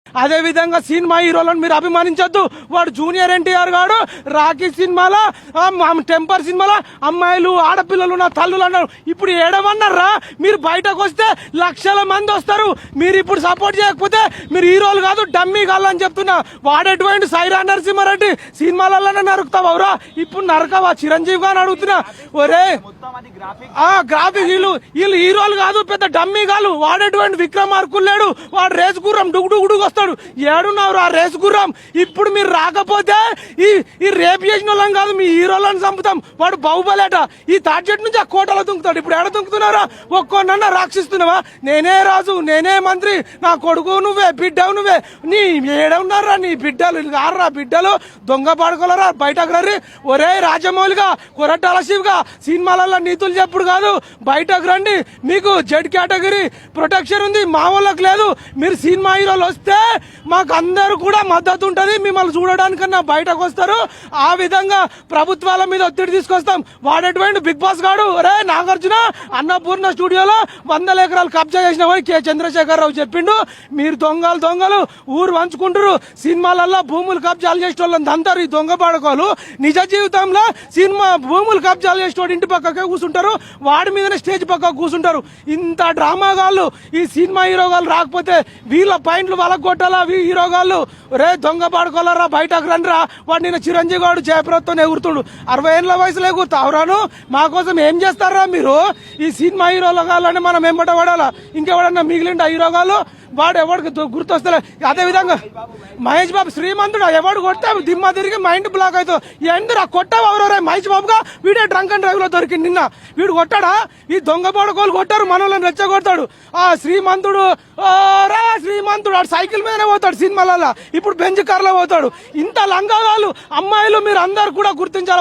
అదే విధంగా సినిమా హీరోలను మీరు అభిమానించొద్దు. వాడు జూనియర్ ఎన్టీఆర్ గాడు రాఖీ సినిమాలో టెంపర్ సినిమాలో అమ్మాయిలు ఆడపిల్లలు నా తల్లులు అన్నారు. ఇప్పుడు ఏడమన్నారా? మీరు బయటకు వస్తే లక్షల మంది వస్తారు. మీరు ఇప్పుడు సపోర్ట్ చేయకపోతే మీరు హీరోలు కాదు డమ్మీ కాదు అని చెప్తున్నా. వాడేటువంటి సైరా నరసింహారెడ్డి సినిమాలలోనే నరుకుతావరా? ఇప్పుడు నరకవా? చిరంజీవి గారిని అడుగుతున్నా. ఒరే గ్రాఫిక్ వీళ్ళు హీరోలు కాదు, పెద్ద డమ్మీ కాదు. వాడేటువంటి విక్రమార్కులు లేడు. వాడు రేసు గుర్రం డుగుడుగుడుగు వస్తాడు. ఏడున్నారు ఆ రేసు గుర్రం? ఇప్పుడు మీరు రాకపోతే ఈ రేపు చేసిన వాళ్ళని కాదు మీ హీరోలను చంపుతాం. వాడు బాహుబలేట. ఈ తాడ్జెట్ నుంచి ఆ కోటలో దుంకుతాడు. ఇప్పుడు ఏడ దుంకుతున్నారా? ఒక్కొన్న రాక్షిస్తున్నావా? నేనే రాజు, నేనే మంత్రి, నా కొడుకు నువ్వే, బిడ్డవు నువ్వే. నీ ఏడున్నారా నీ బిడ్డలు? ఆర్రా బిడ్డలు దొంగ పడుకోలరా? బయటకు రండి. ఒరే రాజమౌళిగా, కొరటాల శివగా సినిమాలలో నీతులు చెప్పుడు కాదు, బయటకు రండి. మీకు జెడ్ కేటగిరీ ప్రొటెక్షన్ ఉంది, మా వాళ్ళకి లేదు. మీరు సినిమా హీరోలు వస్తే మాకు అందరూ కూడా మద్దతు ఉంటుంది. మిమ్మల్ని చూడడానికన్నా బయటకు వస్తారు. ఆ విధంగా ప్రభుత్వాల మీద ఒత్తిడి తీసుకొస్తాం. వాడేటువంటి బిగ్ బాస్ గాడు ఒరే నాగార్జున అన్నపూర్ణ స్టూడియోలో 100 ఎకరాలు కబ్జా చేసినామని కె చంద్రశేఖరరావు చెప్పిండు. మీరు దొంగలు ఊరు వంచుకుంటారు. సినిమాలలో భూములు కబ్జాలు చేసిన వాళ్ళని దంతారు ఈ దొంగ పడకోలు. నిజ జీవితంలో సినిమా భూములు కబ్జాలు చేసిన ఇంటి పక్కకే కూర్చుంటారు. వాడి మీదనే స్టేజ్ పక్క కూర్చుంటారు. ఇంత డ్రామాగాళ్ళు ఈ సినిమా హీరోగాళ్ళు రాకపోతే వీళ్ళ పాయింట్లు వాళ్ళకు కొట్టాలా? హీరోగాళ్ళు రే దొంగ పడుకోలరా? బయటకు రండిరా. వాడు నిన్న చిరంజీవి గారు జయప్రదతో ఎగురుతుడు. 60 ఏళ్ళ వయసులో ఎగురుతావురాను. మా కోసం ఏం చేస్తారా మీరు? ఈ సినిమా హీరోగాళ్ళని మనం ఎంబట పడాలా? ఇంకెవడన్నా మిగిలిండ హీరోగాళ్ళు? వాడు ఎవరికి గుర్తొస్తలే. అదే విధంగా మహేష్ బాబు శ్రీమంతుడు ఎవడు కొడితే దిమ్మ తిరిగి మైండ్ బ్లాక్ అవుతుంది. ఎందుకు కొట్టావు? ఎవరో మహేష్ బాబుగా వీడే డ్రంక్ అండ్ డ్రైవ్ లో దొరికింది. నిన్న వీడు కొట్టాడా? ఈ దొంగ పడుకోలు కొట్టారు, మనోళ్ళని రెచ్చగొడతాడు. ఆ శ్రీమంతుడు శ్రీమంతుడు ఆడు సైకిల్ మీదనే పోతాడు సినిమాలలో. ఇప్పుడు బెంచ్ కార్లో పోతాడు. ఇంత లంగాలు అమ్మాయిలు మీరు అందరు కూడా గుర్తించాలి.